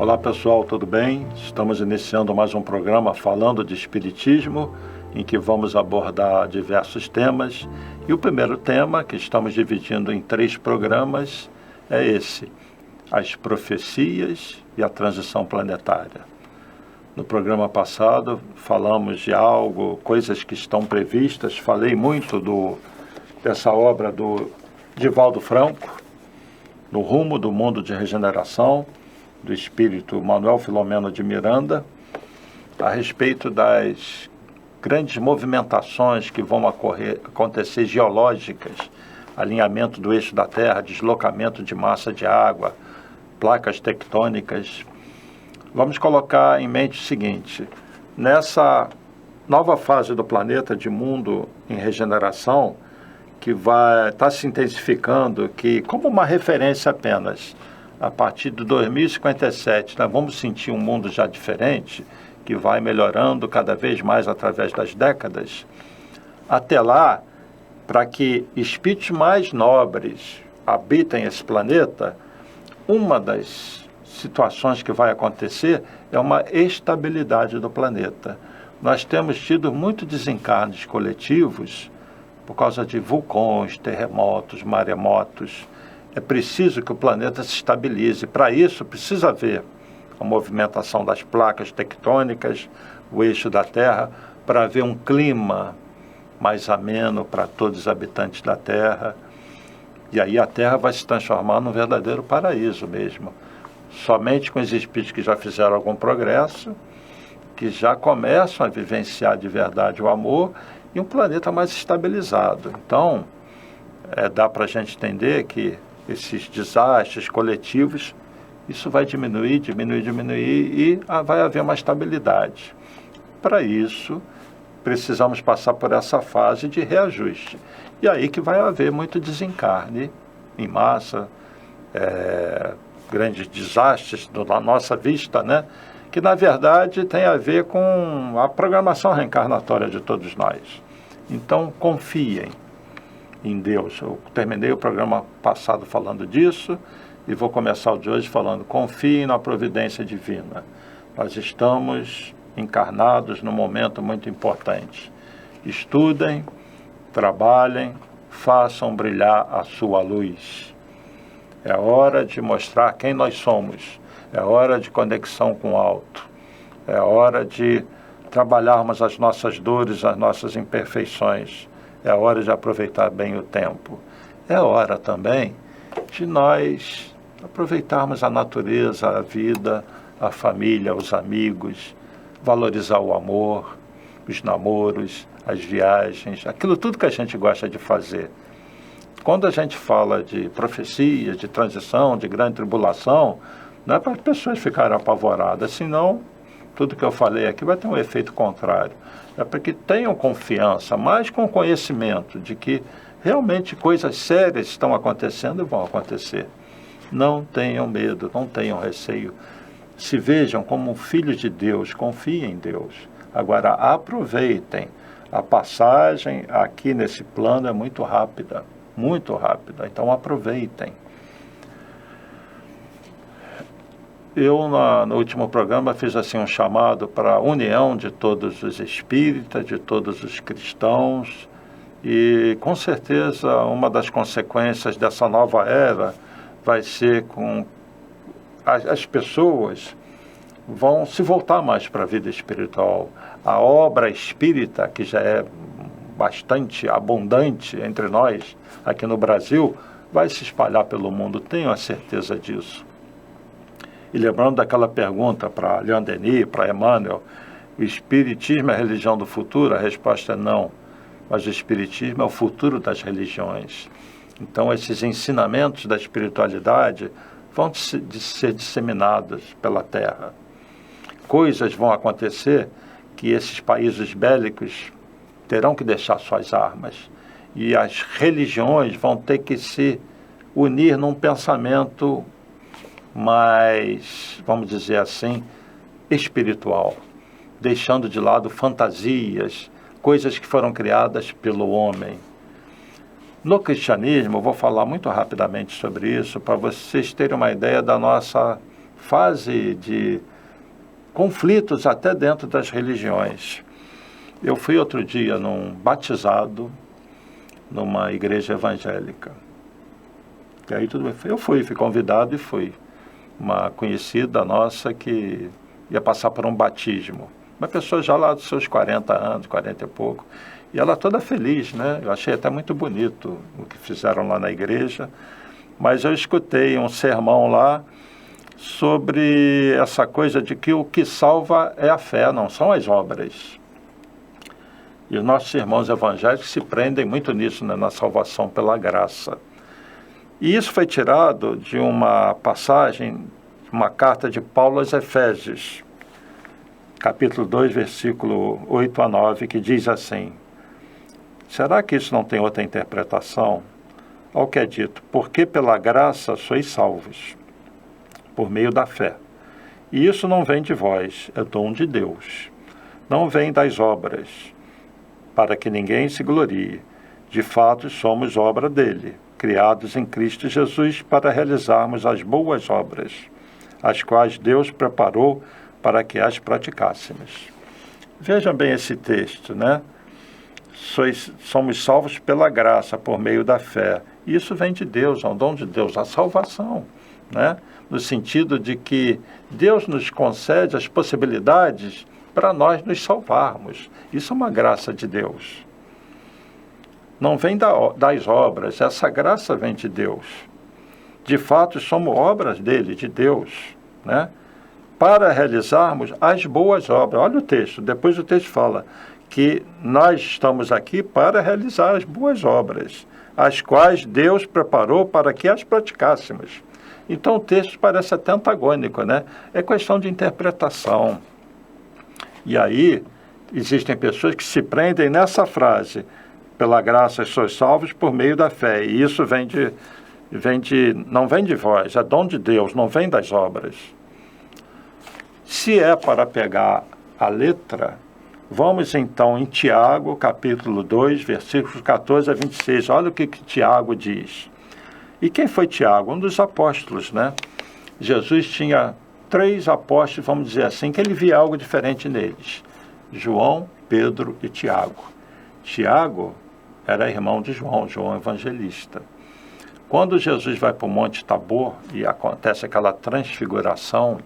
Olá pessoal, tudo bem? Estamos iniciando mais um programa falando de Espiritismo, em que vamos abordar diversos temas. E o primeiro tema, que estamos dividindo em 3 programas, é esse: as profecias e a transição planetária. No programa passado falamos de coisas que estão previstas. Falei muito dessa obra do Divaldo Franco, No Rumo do Mundo de Regeneração, do espírito Manuel Filomeno de Miranda, a respeito das grandes movimentações que vão acontecer geológicas, alinhamento do eixo da Terra, deslocamento de massa de água, placas tectônicas. Vamos colocar em mente o seguinte: nessa nova fase do planeta de mundo em regeneração, que vai estar se intensificando, que como uma referência apenas, a partir de 2057, nós vamos sentir um mundo já diferente, que vai melhorando cada vez mais através das décadas. Até lá, para que espíritos mais nobres habitem esse planeta, uma das situações que vai acontecer é uma estabilidade do planeta. Nós temos tido muitos desencarnes coletivos por causa de vulcões, terremotos, maremotos. É preciso que o planeta se estabilize. Para isso, precisa haver a movimentação das placas tectônicas, o eixo da Terra, para haver um clima mais ameno para todos os habitantes da Terra. E aí a Terra vai se transformar num verdadeiro paraíso mesmo. Somente com os espíritos que já fizeram algum progresso, que já começam a vivenciar de verdade o amor, e um planeta mais estabilizado. Então, dá para a gente entender que esses desastres coletivos, isso vai diminuir e vai haver uma estabilidade. Para isso, precisamos passar por essa fase de reajuste. E aí que vai haver muito desencarne em massa, grandes desastres na nossa vista, né? Que na verdade tem a ver com a programação reencarnatória de todos nós. Então, confiem em Deus. Eu terminei o programa passado falando disso e vou começar o de hoje falando: confiem na providência divina. Nós estamos encarnados num momento muito importante. Estudem, trabalhem, façam brilhar a sua luz. É hora de mostrar quem nós somos. É hora de conexão com o alto. É hora de trabalharmos as nossas dores, as nossas imperfeições. É hora de aproveitar bem o tempo. É hora também de nós aproveitarmos a natureza, a vida, a família, os amigos, valorizar o amor, os namoros, as viagens, aquilo tudo que a gente gosta de fazer. Quando a gente fala de profecia, de transição, de grande tribulação, não é para as pessoas ficarem apavoradas, senão tudo que eu falei aqui vai ter um efeito contrário. É para que tenham confiança, mas com conhecimento de que realmente coisas sérias estão acontecendo e vão acontecer. Não tenham medo, não tenham receio. Se vejam como filhos de Deus, confiem em Deus. Agora, aproveitem. A passagem aqui nesse plano é muito rápida, então aproveitem. Eu, no último programa, fiz assim um chamado para a união de todos os espíritas, de todos os cristãos, e com certeza uma das consequências dessa nova era vai ser com as pessoas vão se voltar mais para a vida espiritual. A obra espírita, que já é bastante abundante entre nós aqui no Brasil, vai se espalhar pelo mundo, tenho a certeza disso. E lembrando daquela pergunta para Leon Denis, para Emmanuel: o Espiritismo é a religião do futuro? A resposta é não, mas o Espiritismo é o futuro das religiões. Então esses ensinamentos da espiritualidade vão ser disseminados pela Terra. Coisas vão acontecer que esses países bélicos terão que deixar suas armas, e as religiões vão ter que se unir num pensamento mais, vamos dizer assim, espiritual, deixando de lado fantasias, coisas que foram criadas pelo homem. No cristianismo, eu vou falar muito rapidamente sobre isso, para vocês terem uma ideia da nossa fase de conflitos até dentro das religiões. Eu fui outro dia num batizado numa igreja evangélica. E aí tudo bem. Eu fui convidado e fui. Uma conhecida nossa que ia passar por um batismo. Uma pessoa já lá dos seus 40 anos, 40 e pouco. E ela toda feliz, né? Eu achei até muito bonito o que fizeram lá na igreja. Mas eu escutei um sermão lá sobre essa coisa de que o que salva é a fé, não são as obras. E os nossos irmãos evangélicos se prendem muito nisso, né, na salvação pela graça. E isso foi tirado de uma passagem, uma carta de Paulo aos Efésios, capítulo 2, versículo 8 a 9, que diz assim: será que isso não tem outra interpretação? Ao que é dito, porque pela graça sois salvos, por meio da fé. E isso não vem de vós, é dom de Deus. Não vem das obras, para que ninguém se glorie. De fato, somos obra dele, criados em Cristo Jesus para realizarmos as boas obras, as quais Deus preparou para que as praticássemos. Vejam bem esse texto, né? Somos salvos pela graça, por meio da fé. Isso vem de Deus, é um dom de Deus, a salvação, né? No sentido de que Deus nos concede as possibilidades para nós nos salvarmos. Isso é uma graça de Deus. Não vem das obras, essa graça vem de Deus. De fato, somos obras dele, de Deus, né? Para realizarmos as boas obras. Olha o texto, depois o texto fala que nós estamos aqui para realizar as boas obras, as quais Deus preparou para que as praticássemos. Então o texto parece até antagônico, né? É questão de interpretação. E aí existem pessoas que se prendem nessa frase: pela graça sois salvos por meio da fé. E isso não vem de vós, é dom de Deus, não vem das obras. Se é para pegar a letra, vamos então em Tiago, capítulo 2, versículos 14 a 26. Olha o que Tiago diz. E quem foi Tiago? Um dos apóstolos, né? Jesus tinha 3 apóstolos, vamos dizer assim, que ele via algo diferente neles: João, Pedro e Tiago. Tiago era irmão de João, João evangelista. Quando Jesus vai para o Monte Tabor e acontece aquela transfiguração,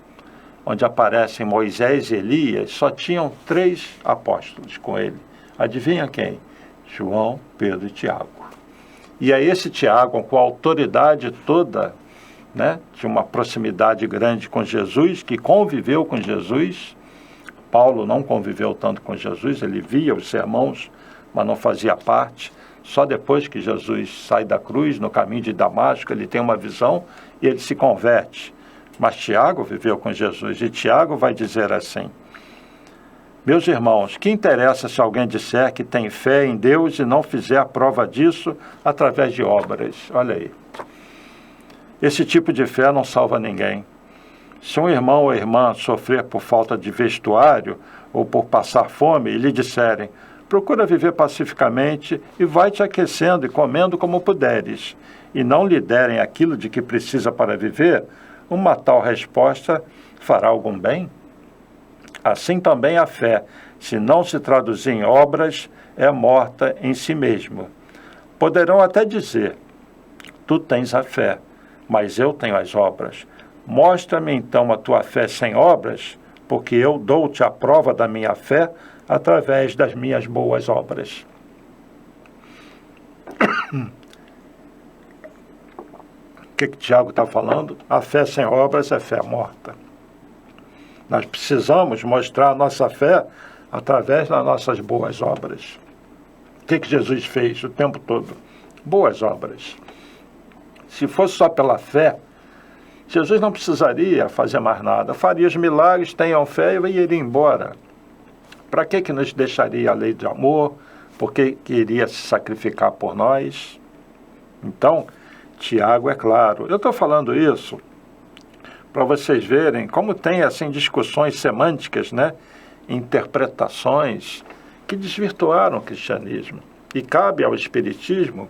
onde aparecem Moisés e Elias, só tinham 3 apóstolos com ele. Adivinha quem? João, Pedro e Tiago. E é esse Tiago, com a autoridade toda, né, de uma proximidade grande com Jesus, que conviveu com Jesus. Paulo não conviveu tanto com Jesus, ele via os sermãos, mas não fazia parte. Só depois que Jesus sai da cruz, no caminho de Damasco, ele tem uma visão e ele se converte. Mas Tiago viveu com Jesus, e Tiago vai dizer assim: meus irmãos, que interessa se alguém disser que tem fé em Deus e não fizer a prova disso através de obras? Olha aí. Esse tipo de fé não salva ninguém. Se um irmão ou irmã sofrer por falta de vestuário ou por passar fome e lhe disserem: procura viver pacificamente e vai te aquecendo e comendo como puderes, e não lhe derem aquilo de que precisa para viver, uma tal resposta fará algum bem? Assim também a fé, se não se traduzir em obras, é morta em si mesma. Poderão até dizer: tu tens a fé, mas eu tenho as obras. Mostra-me então a tua fé sem obras, porque eu dou-te a prova da minha fé através das minhas boas obras. O que Tiago está falando? A fé sem obras é fé morta. Nós precisamos mostrar a nossa fé através das nossas boas obras. O que Jesus fez o tempo todo? Boas obras. Se fosse só pela fé, Jesus não precisaria fazer mais nada. Faria os milagres, tenham fé e iria embora. Para que nos deixaria a lei de amor? Por que iria se sacrificar por nós? Então, Tiago é claro. Eu estou falando isso para vocês verem como tem assim discussões semânticas, né? Interpretações que desvirtuaram o cristianismo. E cabe ao Espiritismo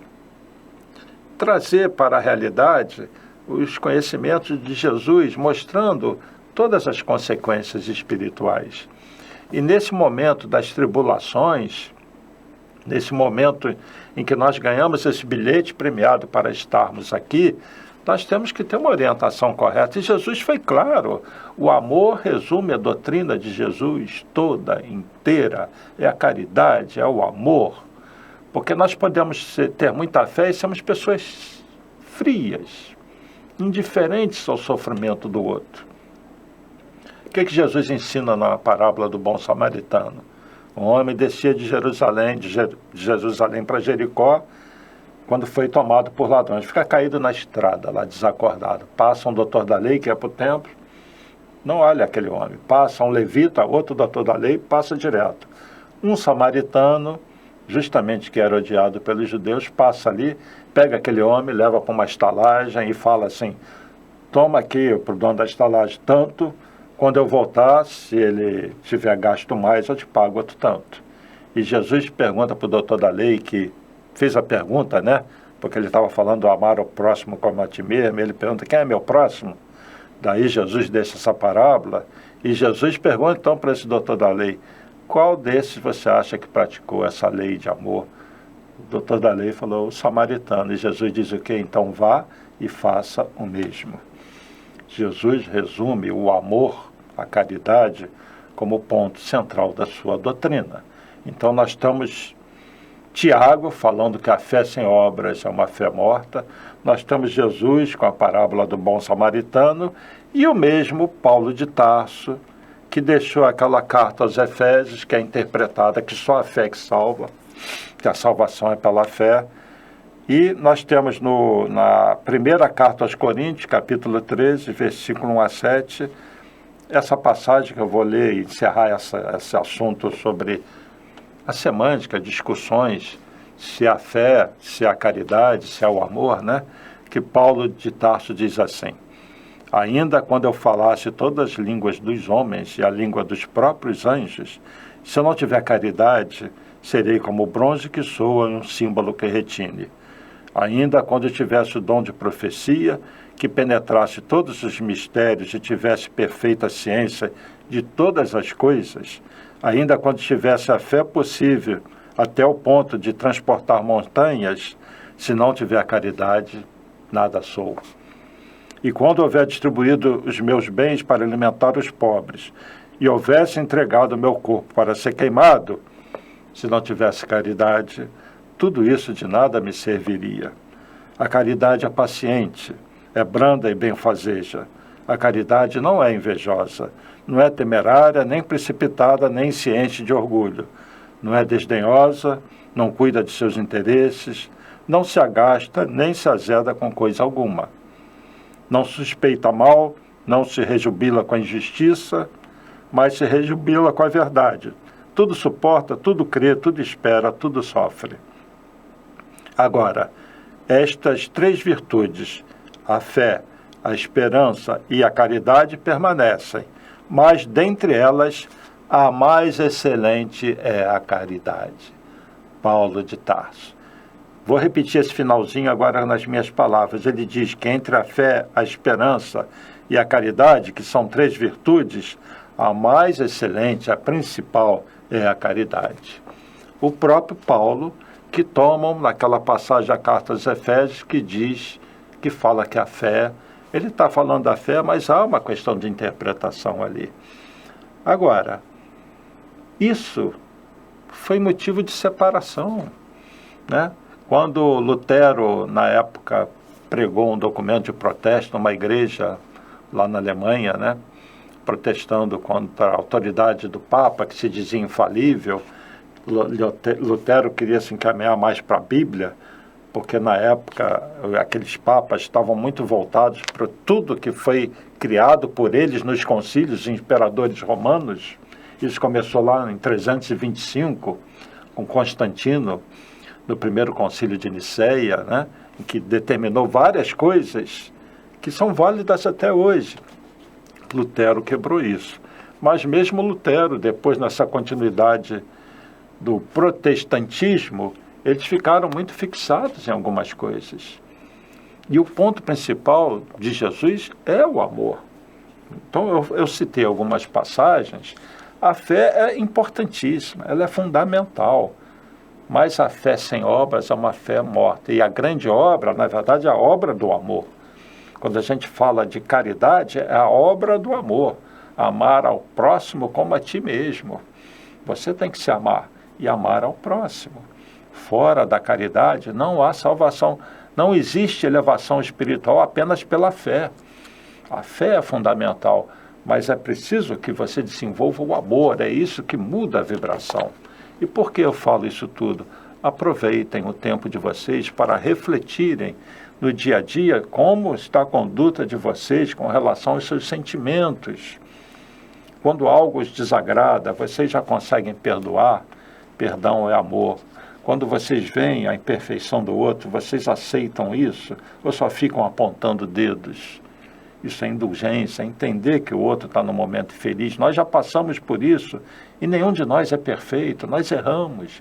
trazer para a realidade os conhecimentos de Jesus, mostrando todas as consequências espirituais. E nesse momento das tribulações, nesse momento em que nós ganhamos esse bilhete premiado para estarmos aqui, nós temos que ter uma orientação correta. E Jesus foi claro, o amor resume a doutrina de Jesus toda, inteira, é a caridade, é o amor. Porque nós podemos ter muita fé e sermos pessoas frias, indiferentes ao sofrimento do outro. O que Jesus ensina na parábola do bom samaritano? Um homem descia de Jerusalém para Jericó, quando foi tomado por ladrões. Fica caído na estrada, lá desacordado. Passa um doutor da lei que é para o templo, não olha aquele homem. Passa um levita, outro doutor da lei, passa direto. Um samaritano, justamente que era odiado pelos judeus, passa ali, pega aquele homem, leva para uma estalagem e fala assim: toma aqui para o dono da estalagem tanto, quando eu voltar, se ele tiver gasto mais, eu te pago outro tanto. E Jesus pergunta para o doutor da lei, que fez a pergunta, né? Porque ele estava falando amar o próximo como a ti mesmo. Ele pergunta: quem é meu próximo? Daí Jesus deixa essa parábola. E Jesus pergunta então para esse doutor da lei: qual desses você acha que praticou essa lei de amor? O doutor da lei falou: o samaritano. E Jesus diz o quê? Então vá e faça o mesmo. Jesus resume o amor, a caridade, como ponto central da sua doutrina. Então nós estamos... Tiago, falando que a fé sem obras é uma fé morta. Nós temos Jesus com a parábola do bom samaritano e o mesmo Paulo de Tarso, que deixou aquela carta aos Efésios, que é interpretada que só a fé que salva, que a salvação é pela fé. E nós temos na primeira carta aos Coríntios, capítulo 13, versículo 1 a 7, essa passagem que eu vou ler e encerrar esse assunto sobre a semântica, discussões, se a fé, se a caridade, se é o amor, né? Que Paulo de Tarso diz assim: ainda quando eu falasse todas as línguas dos homens e a língua dos próprios anjos, se eu não tiver caridade, serei como o bronze que soa em um símbolo que retine. Ainda quando eu tivesse o dom de profecia, que penetrasse todos os mistérios e tivesse perfeita ciência de todas as coisas, ainda quando tivesse a fé possível até o ponto de transportar montanhas, se não tiver caridade, nada sou. E quando houver distribuído os meus bens para alimentar os pobres, e houvesse entregado o meu corpo para ser queimado, se não tivesse caridade, tudo isso de nada me serviria. A caridade é paciente, é branda e benfazeja. A caridade não é invejosa, não é temerária, nem precipitada, nem ciente de orgulho. Não é desdenhosa, não cuida de seus interesses, não se agasta, nem se azeda com coisa alguma. Não suspeita mal, não se rejubila com a injustiça, mas se rejubila com a verdade. Tudo suporta, tudo crê, tudo espera, tudo sofre. Agora, estas três virtudes, a fé, a esperança e a caridade, permanecem, mas dentre elas a mais excelente é a caridade. Paulo de Tarso. Vou repetir esse finalzinho agora nas minhas palavras. Ele diz que entre a fé, a esperança e a caridade, que são três virtudes, a mais excelente, a principal, é a caridade. O próprio Paulo, que tomam naquela passagem da carta aos Efésios, que fala que a fé, ele está falando da fé, mas há uma questão de interpretação ali. Agora, isso foi motivo de separação, né? Quando Lutero, na época, pregou um documento de protesto numa igreja lá na Alemanha, né? Protestando contra a autoridade do Papa, que se dizia infalível, Lutero queria se encaminhar mais para a Bíblia, porque na época aqueles papas estavam muito voltados para tudo que foi criado por eles nos concílios imperadores romanos. Isso começou lá em 325, com Constantino, no primeiro concílio de Niceia, né, em que determinou várias coisas que são válidas até hoje. Lutero quebrou isso. Mas mesmo Lutero, depois nessa continuidade do protestantismo, eles ficaram muito fixados em algumas coisas. E o ponto principal de Jesus é o amor. Então, eu citei algumas passagens. A fé é importantíssima, ela é fundamental. Mas a fé sem obras é uma fé morta. E a grande obra, na verdade, é a obra do amor. Quando a gente fala de caridade, é a obra do amor. Amar ao próximo como a ti mesmo. Você tem que se amar e amar ao próximo. Fora da caridade não há salvação. Não existe elevação espiritual apenas pela fé. A fé é fundamental, mas é preciso que você desenvolva o amor. É isso que muda a vibração. E por que eu falo isso tudo? Aproveitem o tempo de vocês para refletirem no dia a dia como está a conduta de vocês com relação aos seus sentimentos. Quando algo os desagrada, vocês já conseguem perdoar? Perdão é amor. Quando vocês veem a imperfeição do outro, vocês aceitam isso ou só ficam apontando dedos? Isso é indulgência, é entender que o outro está num momento feliz. Nós já passamos por isso e nenhum de nós é perfeito. Nós erramos,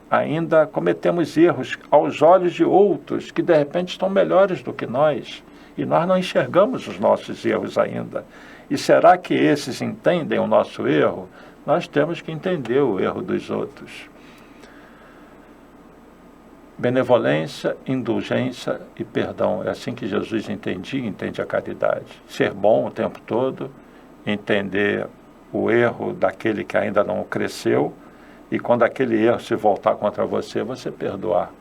ainda cometemos erros aos olhos de outros que de repente estão melhores do que nós. E nós não enxergamos os nossos erros ainda. E será que esses entendem o nosso erro? Nós temos que entender o erro dos outros. Benevolência, indulgência e perdão. É assim que Jesus entendia e entende a caridade. Ser bom o tempo todo, entender o erro daquele que ainda não cresceu e quando aquele erro se voltar contra você, você perdoar.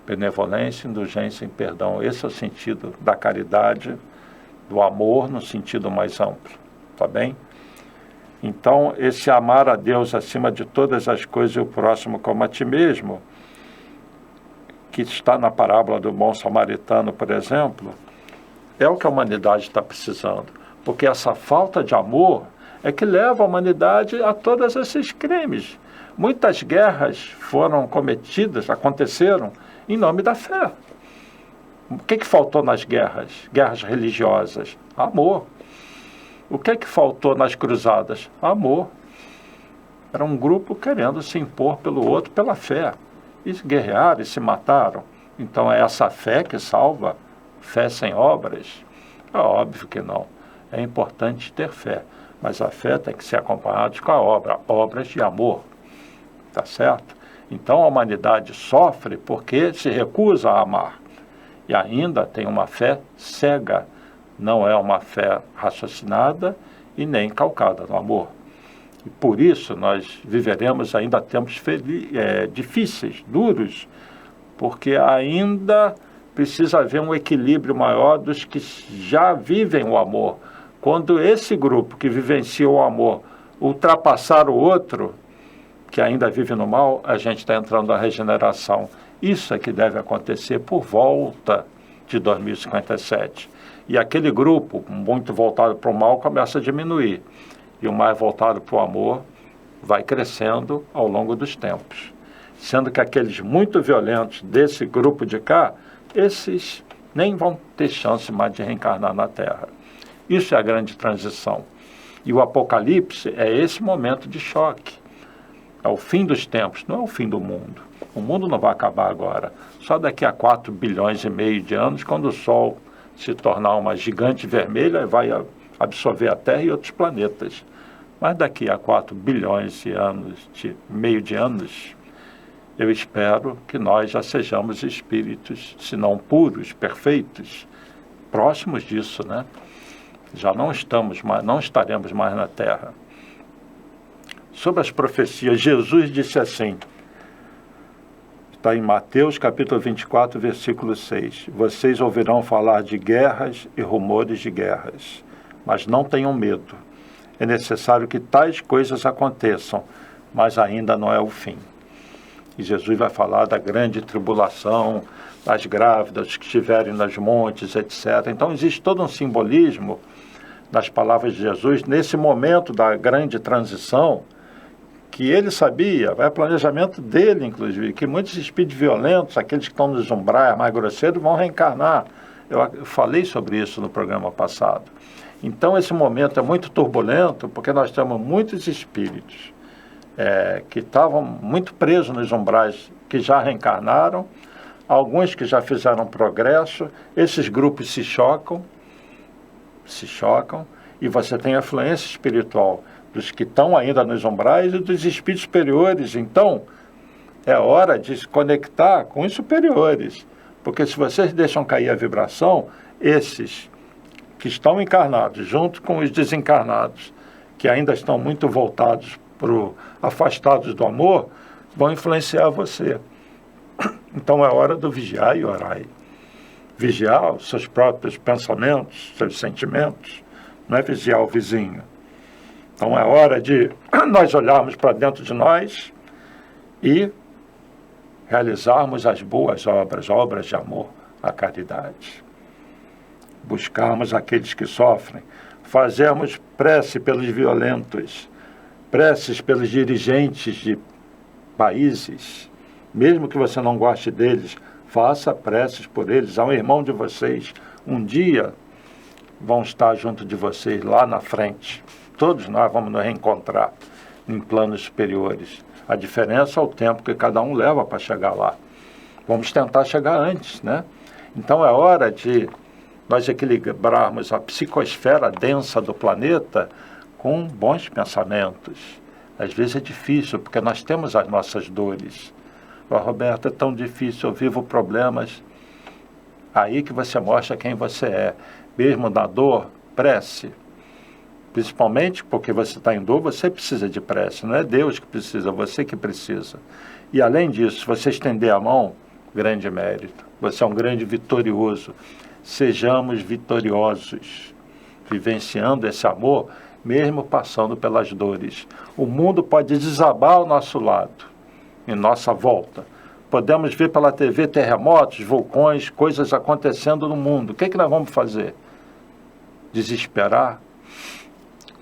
Benevolência, indulgência e perdão. Esse é o sentido da caridade, do amor no sentido mais amplo. Tá bem? Então, esse amar a Deus acima de todas as coisas e o próximo como a ti mesmo, que está na parábola do bom samaritano, por exemplo, é o que a humanidade está precisando. Porque essa falta de amor é que leva a humanidade a todos esses crimes. Muitas guerras foram cometidas, aconteceram, em nome da fé. O que faltou nas guerras? Guerras religiosas? Amor. O que faltou nas cruzadas? Amor. Era um grupo querendo se impor pelo outro pela fé. E guerrearam e se mataram. Então é essa fé que salva? Fé sem obras? É óbvio que não. É importante ter fé, mas a fé tem que ser acompanhada com a obra, obras de amor. Tá certo? Então a humanidade sofre porque se recusa a amar. E ainda tem uma fé cega. Não é uma fé raciocinada e nem calcada no amor. E por isso nós viveremos ainda tempos difíceis, duros, porque ainda precisa haver um equilíbrio maior dos que já vivem o amor. Quando esse grupo que vivencia o amor ultrapassar o outro, que ainda vive no mal, a gente está entrando na regeneração. Isso é que deve acontecer por volta de 2057. E aquele grupo, muito voltado para o mal, começa a diminuir. E o mais voltado para o amor vai crescendo ao longo dos tempos. Sendo que aqueles muito violentos desse grupo de cá, esses nem vão ter chance mais de reencarnar na Terra. Isso é a grande transição. E o Apocalipse é esse momento de choque. É o fim dos tempos, não é o fim do mundo. O mundo não vai acabar agora. Só daqui a 4,5 bilhões de anos, quando o Sol se tornar uma gigante vermelha, vai absorver a Terra e outros planetas. Mas daqui a 4,5 bilhões de anos, eu espero que nós já sejamos espíritos, se não puros, perfeitos, próximos disso, né? Já não estaremos mais na Terra. Sobre as profecias, Jesus disse assim, está em Mateus capítulo 24, versículo 6, vocês ouvirão falar de guerras e rumores de guerras, mas não tenham medo. É necessário que tais coisas aconteçam, mas ainda não é o fim. E Jesus vai falar da grande tribulação, das grávidas que estiverem nos montes, etc. Então existe todo um simbolismo nas palavras de Jesus, nesse momento da grande transição, que ele sabia, é planejamento dele, inclusive, que muitos espíritos violentos, aqueles que estão nos umbrais mais grosseiros, vão reencarnar. Eu falei sobre isso no programa passado. Então, esse momento é muito turbulento, porque nós temos muitos espíritos que estavam muito presos nos umbrais, que já reencarnaram, alguns que já fizeram progresso, esses grupos se chocam, e você tem a influência espiritual dos que estão ainda nos umbrais e dos espíritos superiores. Então, é hora de se conectar com os superiores, porque se vocês deixam cair a vibração, esses que estão encarnados, junto com os desencarnados, que ainda estão muito voltados afastados do amor, vão influenciar você. Então é hora do vigiar e orar. Vigiar os seus próprios pensamentos, seus sentimentos, não é vigiar o vizinho. Então é hora de nós olharmos para dentro de nós e realizarmos as boas obras, obras de amor, a caridade. Buscarmos aqueles que sofrem, fazermos prece pelos violentos, preces pelos dirigentes de países, mesmo que você não goste deles, faça preces por eles. Há um irmão de vocês, um dia vão estar junto de vocês lá na frente. Todos nós vamos nos reencontrar em planos superiores. A diferença é o tempo que cada um leva para chegar lá. Vamos tentar chegar antes, né? Então é hora de nós equilibrarmos a psicosfera densa do planeta com bons pensamentos. Às vezes é difícil, porque nós temos as nossas dores. Roberto, é tão difícil, eu vivo problemas. Aí que você mostra quem você é. Mesmo na dor, prece. Principalmente porque você está em dor, você precisa de prece. Não é Deus que precisa, você que precisa. E além disso, se você estender a mão, grande mérito. Você é um grande vitorioso. Sejamos vitoriosos, vivenciando esse amor, mesmo passando pelas dores. O mundo pode desabar ao nosso lado, em nossa volta. Podemos ver pela TV terremotos, vulcões, coisas acontecendo no mundo. O que nós vamos fazer? Desesperar?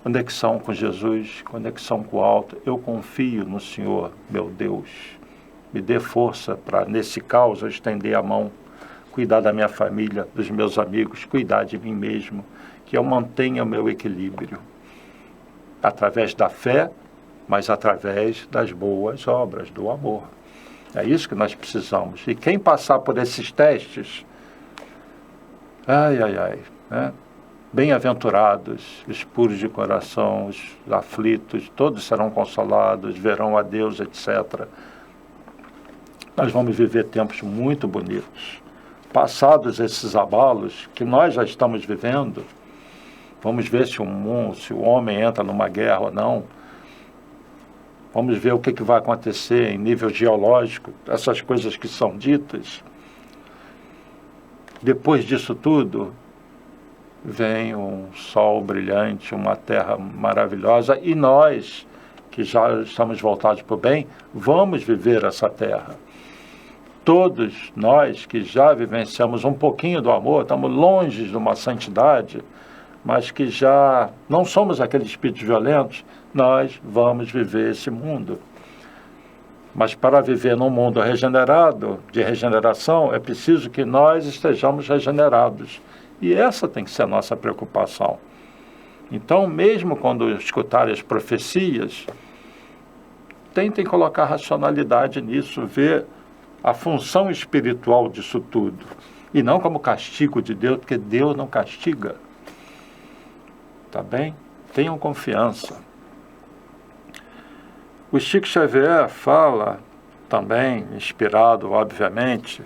Conexão com Jesus, conexão com o alto. Eu confio no Senhor, meu Deus. Me dê força para, nesse caos, eu estender a mão, cuidar da minha família, dos meus amigos, cuidar de mim mesmo, que eu mantenha o meu equilíbrio. Através da fé, mas através das boas obras, do amor. É isso que nós precisamos. E quem passar por esses testes, né? Bem-aventurados, os puros de coração, os aflitos, todos serão consolados, verão a Deus, etc. Nós vamos viver tempos muito bonitos. Passados esses abalos que nós já estamos vivendo, vamos ver se o homem entra numa guerra ou não. Vamos ver o que vai acontecer em nível geológico, essas coisas que são ditas. Depois disso tudo, vem um sol brilhante, uma terra maravilhosa, e nós, que já estamos voltados para o bem, vamos viver essa terra. Todos nós que já vivenciamos um pouquinho do amor, estamos longe de uma santidade, mas que já não somos aqueles espíritos violentos, nós vamos viver esse mundo. Mas para viver num mundo regenerado, de regeneração, é preciso que nós estejamos regenerados. E essa tem que ser a nossa preocupação. Então, mesmo quando escutarem as profecias, tentem colocar racionalidade nisso, ver a função espiritual disso tudo. E não como castigo de Deus, porque Deus não castiga. Tá bem? Tenham confiança. O Chico Xavier fala também, inspirado, obviamente,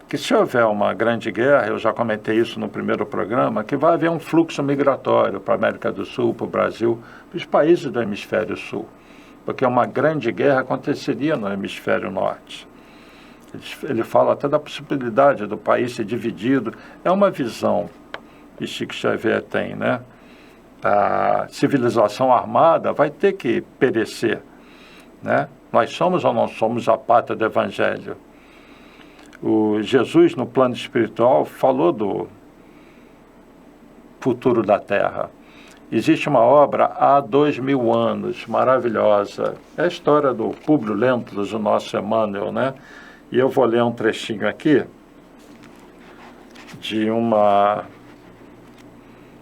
que se houver uma grande guerra, eu já comentei isso no primeiro programa, que vai haver um fluxo migratório para a América do Sul, para o Brasil, para os países do hemisfério sul, porque uma grande guerra aconteceria no hemisfério norte. Ele fala até da possibilidade do país ser dividido. É uma visão que Chico Xavier tem, né? A civilização armada vai ter que perecer, né? Nós somos ou não somos a pátria do Evangelho? O Jesus, no plano espiritual, falou do futuro da Terra. Existe uma obra há 2000 anos, maravilhosa. É a história do Públio Lentulus, o nosso Emmanuel, né? E eu vou ler um trechinho aqui de uma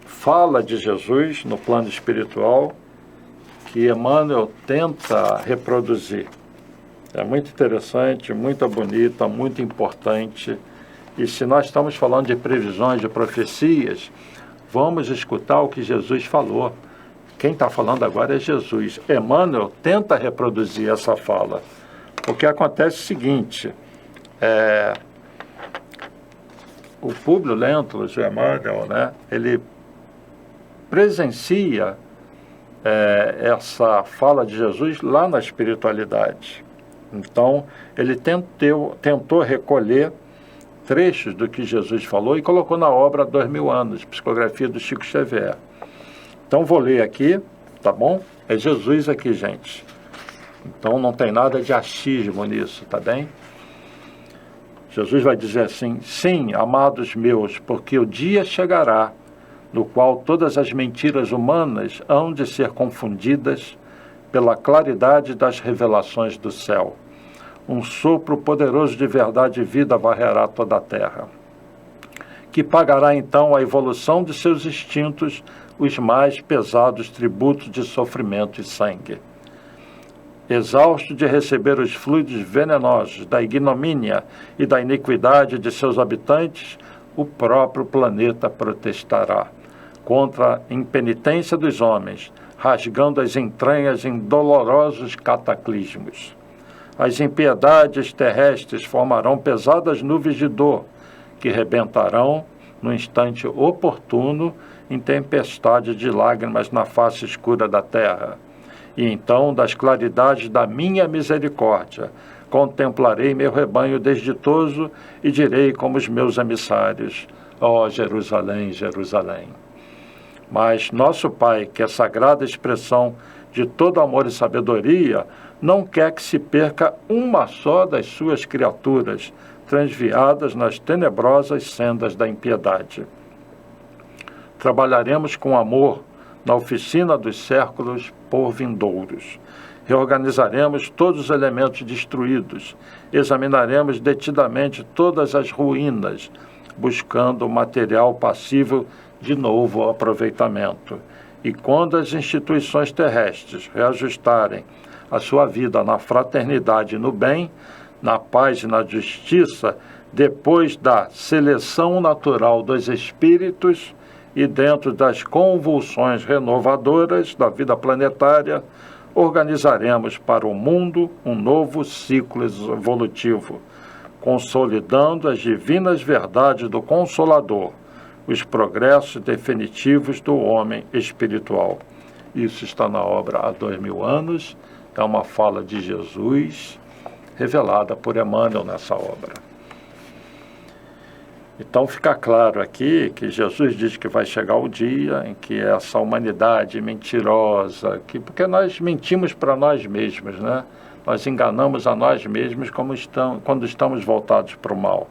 fala de Jesus no plano espiritual que Emmanuel tenta reproduzir. É muito interessante, muito bonita, muito importante. E se nós estamos falando de previsões, de profecias, vamos escutar o que Jesus falou. Quem está falando agora é Jesus. Emmanuel tenta reproduzir essa fala. Porque acontece o seguinte, o Públio Lentulus, o Emmanuel, né, ele presencia essa fala de Jesus lá na espiritualidade. Então, ele tentou recolher trechos do que Jesus falou e colocou na obra 2000 anos, psicografia do Chico Xavier. Então, vou ler aqui, tá bom? É Jesus aqui, gente. Então, não tem nada de achismo nisso, tá bem? Jesus vai dizer assim: sim, amados meus, porque o dia chegará no qual todas as mentiras humanas hão de ser confundidas pela claridade das revelações do céu. Um sopro poderoso de verdade e vida varrerá toda a terra, que pagará então a evolução de seus instintos os mais pesados tributos de sofrimento e sangue. Exausto de receber os fluidos venenosos da ignomínia e da iniquidade de seus habitantes, o próprio planeta protestará contra a impenitência dos homens, rasgando as entranhas em dolorosos cataclismos. As impiedades terrestres formarão pesadas nuvens de dor, que rebentarão, no instante oportuno, em tempestade de lágrimas na face escura da terra. E então, das claridades da minha misericórdia, contemplarei meu rebanho desditoso e direi como os meus emissários: ó Jerusalém, Jerusalém. Mas nosso Pai, que é sagrada expressão de todo amor e sabedoria, não quer que se perca uma só das suas criaturas, transviadas nas tenebrosas sendas da impiedade. Trabalharemos com amor na oficina dos séculos por vindouros. Reorganizaremos todos os elementos destruídos, examinaremos detidamente todas as ruínas, buscando material passível de novo aproveitamento. E quando as instituições terrestres reajustarem a sua vida na fraternidade e no bem, na paz e na justiça, depois da seleção natural dos espíritos e dentro das convulsões renovadoras da vida planetária, organizaremos para o mundo um novo ciclo evolutivo, consolidando as divinas verdades do Consolador, os progressos definitivos do homem espiritual. Isso está na obra há 2000 anos, é uma fala de Jesus, revelada por Emmanuel nessa obra. Então fica claro aqui que Jesus diz que vai chegar o dia em que essa humanidade mentirosa, porque nós mentimos para nós mesmos, né? Nós enganamos a nós mesmos quando estamos voltados para o mal.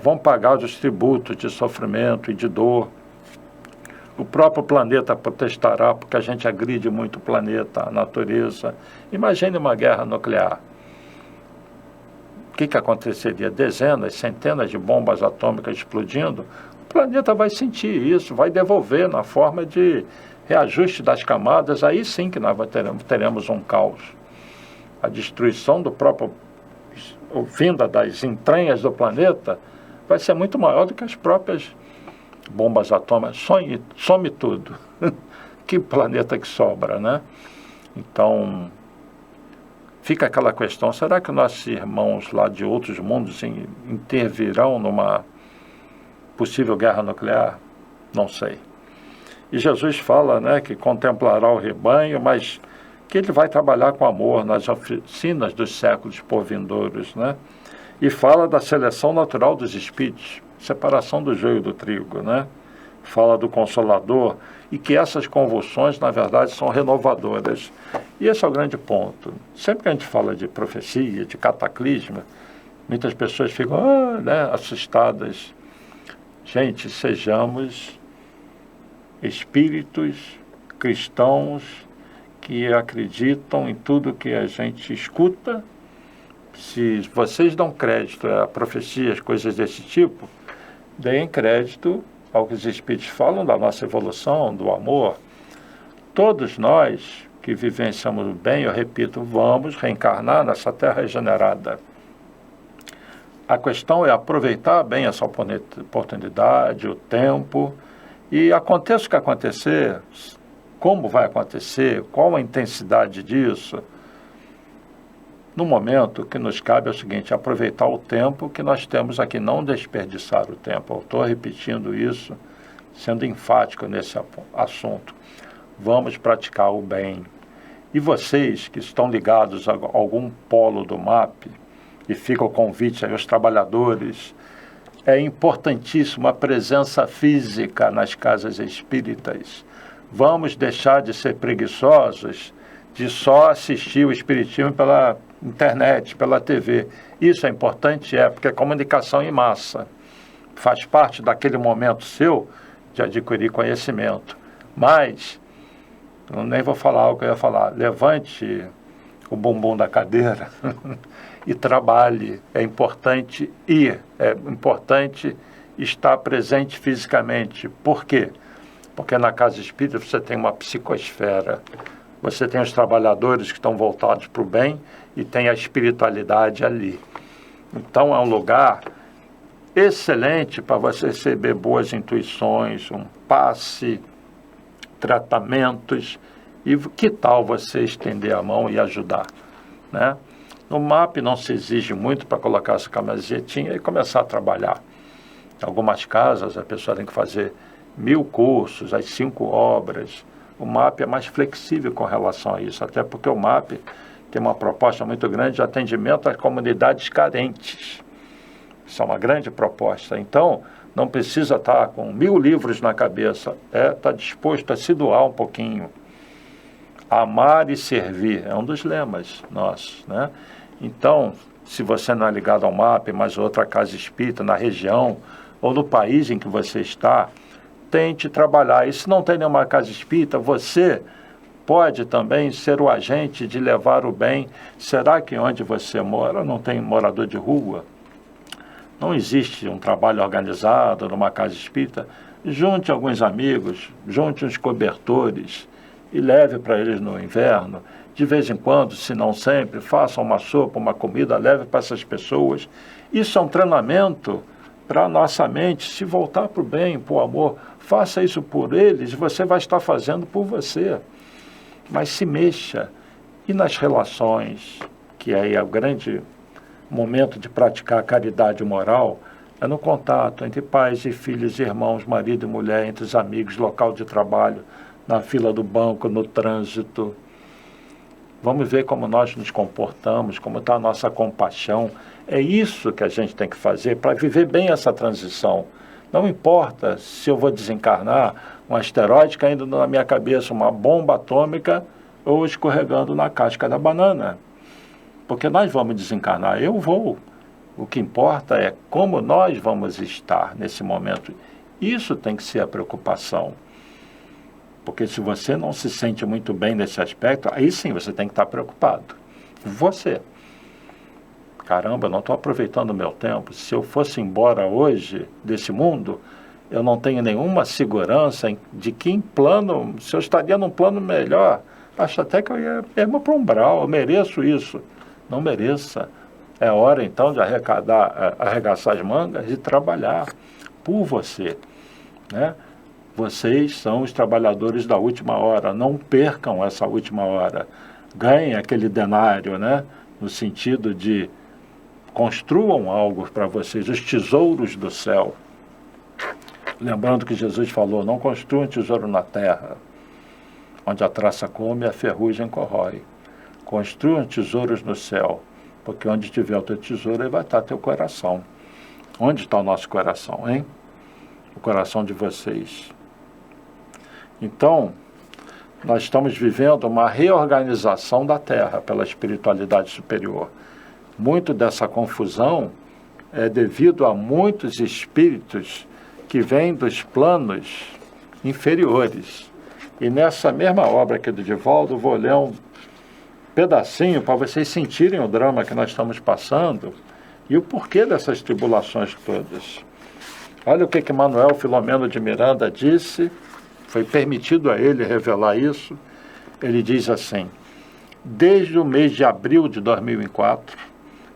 Vão pagar os tributos de sofrimento e de dor. O próprio planeta protestará porque a gente agride muito o planeta, a natureza. Imagine uma guerra nuclear. O que aconteceria? Dezenas, centenas de bombas atômicas explodindo. O planeta vai sentir isso, vai devolver na forma de reajuste das camadas. Aí sim que nós teremos um caos. A destruição do próprio vinda das entranhas do planeta vai ser muito maior do que as próprias bombas atômicas. Some tudo. Que planeta que sobra, né? Então, fica aquela questão: será que nossos irmãos lá de outros mundos intervirão numa possível guerra nuclear? Não sei. E Jesus fala, né, que contemplará o rebanho, mas que ele vai trabalhar com amor nas oficinas dos séculos por vindouros, né? E fala da seleção natural dos espíritos, separação do joio do trigo, né? Fala do Consolador e que essas convulsões, na verdade, são renovadoras. E esse é o grande ponto. Sempre que a gente fala de profecia, de cataclisma, muitas pessoas ficam assustadas. Gente, sejamos espíritos cristãos que acreditam em tudo que a gente escuta. Se vocês dão crédito a profecias, coisas desse tipo, deem crédito ao que os espíritos falam da nossa evolução, do amor. Todos nós que vivenciamos bem, eu repito, vamos reencarnar nessa terra regenerada. A questão é aproveitar bem essa oportunidade, o tempo, e aconteça o que acontecer, como vai acontecer, qual a intensidade disso. No momento, o que nos cabe é o seguinte: aproveitar o tempo que nós temos aqui, não desperdiçar o tempo. Eu estou repetindo isso, sendo enfático nesse assunto. Vamos praticar o bem. E vocês que estão ligados a algum polo do MAP, e fica o convite aí aos trabalhadores, é importantíssima a presença física nas casas espíritas. Vamos deixar de ser preguiçosos, de só assistir o espiritismo pela internet, pela TV. Isso é importante, porque é comunicação em massa. Faz parte daquele momento seu de adquirir conhecimento. Mas, eu nem vou falar o que eu ia falar, levante o bumbum da cadeira e trabalhe. É importante ir, é importante estar presente fisicamente. Por quê? Porque na casa espírita você tem uma psicosfera, você tem os trabalhadores que estão voltados para o bem e tem a espiritualidade ali. Então é um lugar excelente para você receber boas intuições, um passe, tratamentos, e que tal você estender a mão e ajudar, né? No MAP não se exige muito para colocar essa camisetinha e começar a trabalhar. Em algumas casas a pessoa tem que fazer 1000 cursos, as 5 obras. O MAP é mais flexível com relação a isso, até porque o MAP tem uma proposta muito grande de atendimento às comunidades carentes. Isso é uma grande proposta. Então, não precisa estar com 1000 livros na cabeça, estar disposto a se doar um pouquinho. Amar e servir é um dos lemas nossos, né? Então, se você não é ligado ao MAP, mas outra casa espírita na região ou no país em que você está, tente trabalhar. E se não tem nenhuma casa espírita, você pode também ser o agente de levar o bem. Será que onde você mora não tem morador de rua? Não existe um trabalho organizado numa casa espírita? Junte alguns amigos, junte uns cobertores e leve para eles no inverno. De vez em quando, se não sempre, faça uma sopa, uma comida, leve para essas pessoas. Isso é um treinamento para a nossa mente se voltar para o bem, para o amor. Faça isso por eles e você vai estar fazendo por você. Mas se mexa. E nas relações, que aí é o grande momento de praticar a caridade moral, é no contato entre pais e filhos, irmãos, marido e mulher, entre os amigos, local de trabalho, na fila do banco, no trânsito. Vamos ver como nós nos comportamos, como está a nossa compaixão. É isso que a gente tem que fazer para viver bem essa transição. Não importa se eu vou desencarnar, um asteroide caindo na minha cabeça, uma bomba atômica ou escorregando na casca da banana. Porque nós vamos desencarnar, eu vou. O que importa é como nós vamos estar nesse momento. Isso tem que ser a preocupação. Porque se você não se sente muito bem nesse aspecto, aí sim você tem que estar preocupado. Você. Caramba, eu não estou aproveitando o meu tempo. Se eu fosse embora hoje desse mundo, eu não tenho nenhuma segurança de que em plano, se eu estaria num plano melhor, acho até que eu ia mesmo para um umbral, eu mereço isso. Não mereça. É hora então de arregaçar as mangas e trabalhar por você, né? Vocês são os trabalhadores da última hora, não percam essa última hora. Ganhem aquele denário, né? No sentido de construam algo para vocês, os tesouros do céu. Lembrando que Jesus falou, não construam um tesouro na terra, onde a traça come e a ferrugem corrói. Construam tesouros no céu, porque onde tiver o teu tesouro, aí vai estar teu coração. Onde está o nosso coração, hein? O coração de vocês. Então, nós estamos vivendo uma reorganização da Terra pela espiritualidade superior. Muito dessa confusão é devido a muitos espíritos que vêm dos planos inferiores. E nessa mesma obra aqui do Divaldo, vou ler um pedacinho para vocês sentirem o drama que nós estamos passando e o porquê dessas tribulações todas. Olha o que Manuel Filomeno de Miranda disse. Foi permitido a ele revelar isso. Ele diz assim: desde o mês de abril de 2004,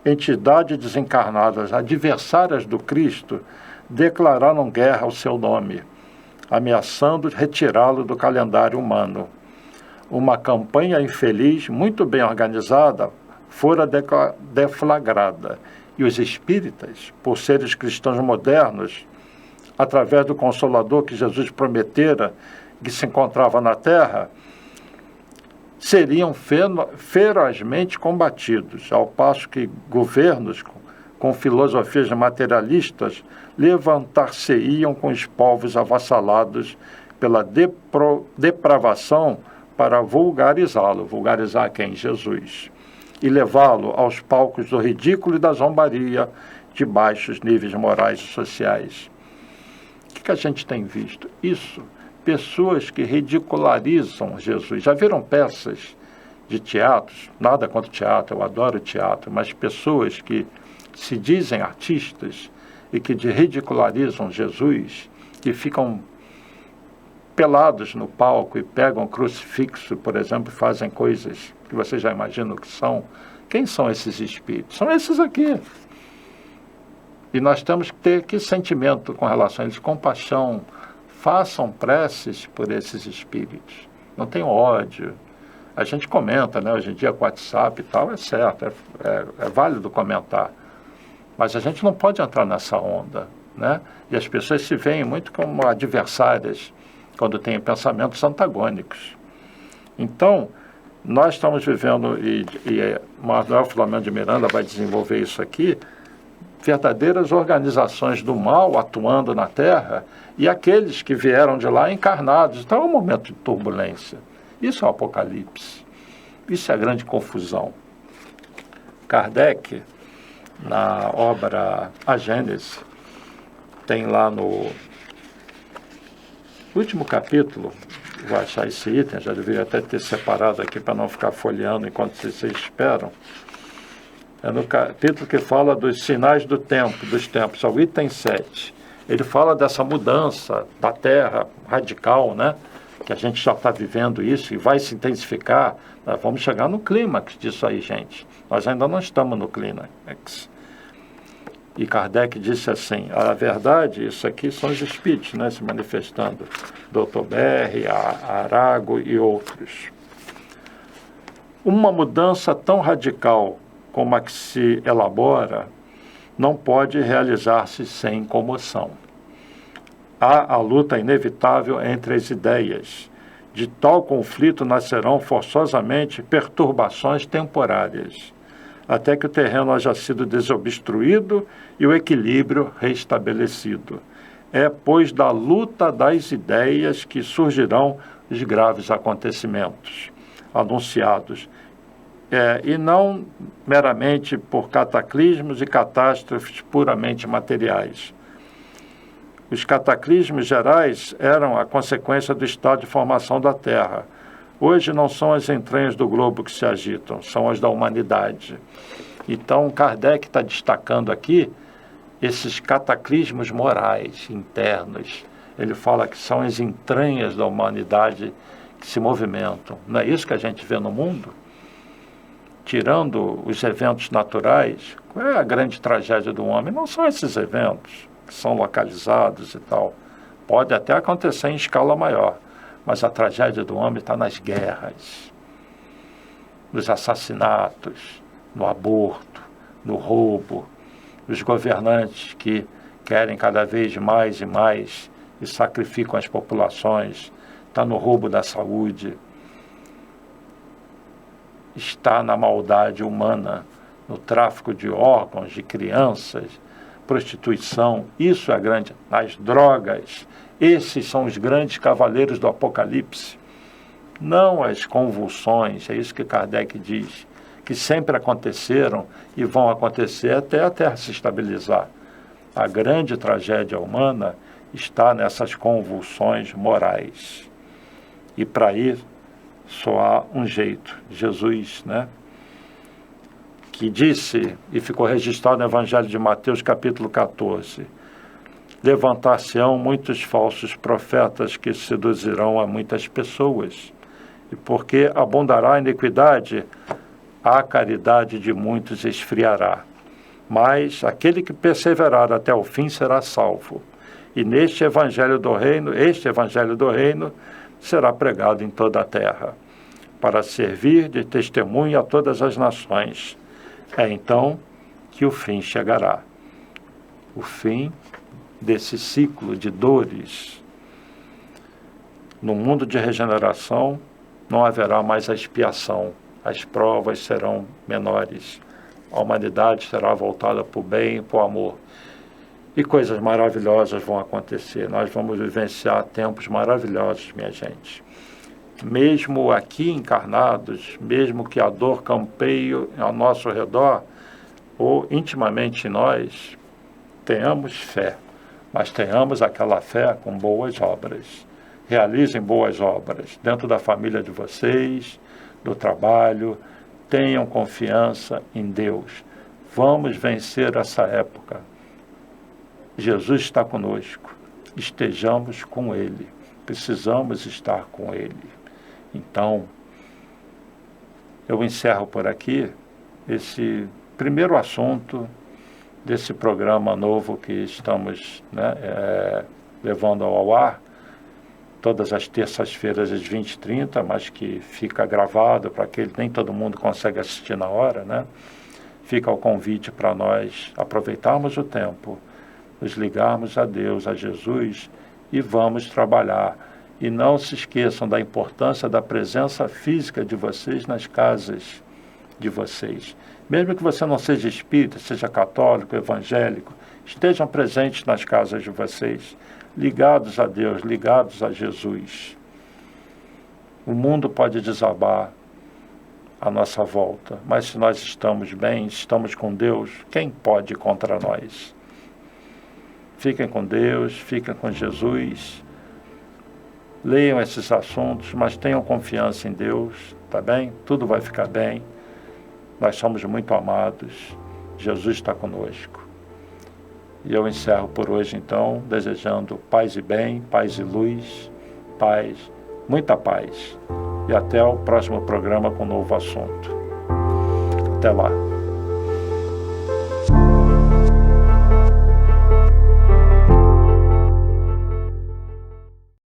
entidades desencarnadas adversárias do Cristo declararam guerra ao seu nome, ameaçando retirá-lo do calendário humano. Uma campanha infeliz, muito bem organizada, fora deflagrada, e os espíritas, por seres cristãos modernos, através do Consolador que Jesus prometera, que se encontrava na Terra, seriam ferozmente combatidos, ao passo que governos com filosofias materialistas levantar-se-iam com os povos avassalados pela depravação para vulgarizá-lo. Vulgarizar quem? Jesus. E levá-lo aos palcos do ridículo e da zombaria de baixos níveis morais e sociais. O que a gente tem visto? Isso. Pessoas que ridicularizam Jesus. Já viram peças de teatro? Nada contra o teatro, eu adoro teatro, mas pessoas que se dizem artistas e que ridicularizam Jesus, que ficam pelados no palco e pegam crucifixo, por exemplo, e fazem coisas que você já imagina o que são. Quem são esses espíritos? São esses aqui. E nós temos que ter que sentimento com relação a eles, compaixão. Façam preces por esses espíritos. Não tenham ódio. A gente comenta, né? Hoje em dia com o WhatsApp e tal, é certo, é válido comentar. Mas a gente não pode entrar nessa onda, né? E as pessoas se veem muito como adversárias quando têm pensamentos antagônicos. Então, nós estamos vivendo, e Manuel Filomeno de Miranda vai desenvolver isso aqui, verdadeiras organizações do mal atuando na Terra e aqueles que vieram de lá encarnados. Então é um momento de turbulência. Isso é o Apocalipse. Isso é a grande confusão. Kardec, na obra A Gênese, tem lá no último capítulo, vou achar esse item, já deveria até ter separado aqui para não ficar folheando enquanto vocês esperam. É no capítulo que fala dos sinais do tempo, dos tempos, é o item 7. Ele fala dessa mudança da Terra radical, né? Que a gente já está vivendo isso e vai se intensificar. Nós vamos chegar no clímax disso aí, gente. Nós ainda não estamos no clímax. E Kardec disse assim, a verdade, isso aqui são os espíritos, né, se manifestando. Dr. Berre, Arago e outros. Uma mudança tão radical como a que se elabora, não pode realizar-se sem comoção. Há a luta inevitável entre as ideias. De tal conflito nascerão forçosamente perturbações temporárias, até que o terreno haja sido desobstruído e o equilíbrio restabelecido. É, pois, da luta das ideias que surgirão os graves acontecimentos anunciados, e não meramente por cataclismos e catástrofes puramente materiais. Os cataclismos gerais eram a consequência do estado de formação da Terra. Hoje não são as entranhas do globo que se agitam, são as da humanidade. Então, Kardec está destacando aqui esses cataclismos morais internos. Ele fala que são as entranhas da humanidade que se movimentam. Não é isso que a gente vê no mundo? Tirando os eventos naturais, qual é a grande tragédia do homem? Não são esses eventos que são localizados e tal. Pode até acontecer em escala maior, mas a tragédia do homem está nas guerras, nos assassinatos, no aborto, no roubo, os governantes que querem cada vez mais e mais e sacrificam as populações, está no roubo da saúde, está na maldade humana, no tráfico de órgãos, de crianças, prostituição, isso é grande, as drogas, esses são os grandes cavaleiros do Apocalipse, não as convulsões, é isso que Kardec diz, que sempre aconteceram e vão acontecer até a Terra se estabilizar. A grande tragédia humana está nessas convulsões morais. E para ir só há um jeito, Jesus, né? Que disse, e ficou registrado no Evangelho de Mateus, capítulo 14, levantar-se-ão muitos falsos profetas que seduzirão a muitas pessoas, E porque abundará a iniquidade, a caridade de muitos esfriará. Mas aquele que perseverar até o fim será salvo. E este evangelho do reino será pregado em toda a terra, para servir de testemunho a todas as nações. É então que o fim chegará. O fim desse ciclo de dores. No mundo de regeneração, não haverá mais a expiação. As provas serão menores. A humanidade será voltada para o bem e para o amor. E coisas maravilhosas vão acontecer. Nós vamos vivenciar tempos maravilhosos, minha gente. Mesmo aqui encarnados, mesmo que a dor campeie ao nosso redor, ou intimamente nós, tenhamos fé, mas tenhamos aquela fé com boas obras. Realizem boas obras dentro da família de vocês, do trabalho. Tenham confiança em Deus. Vamos vencer essa época. Jesus está conosco. Estejamos com Ele. Precisamos estar com Ele. Então, eu encerro por aqui esse primeiro assunto desse programa novo que estamos levando ao ar, todas as terças-feiras às 20h30, mas que fica gravado para que nem todo mundo consegue assistir na hora, né? Fica o convite para nós aproveitarmos o tempo, nos ligarmos a Deus, a Jesus, e vamos trabalhar. E não se esqueçam da importância da presença física de vocês nas casas de vocês. Mesmo que você não seja espírita, seja católico, evangélico, estejam presentes nas casas de vocês, ligados a Deus, ligados a Jesus. O mundo pode desabar à nossa volta, mas se nós estamos bem, estamos com Deus, quem pode ir contra nós? Fiquem com Deus, fiquem com Jesus, leiam esses assuntos, mas tenham confiança em Deus, tá bem? Tudo vai ficar bem. Nós somos muito amados, Jesus está conosco. E eu encerro por hoje, então, desejando paz e bem, paz e luz, paz, muita paz. E até o próximo programa com um novo assunto. Até lá.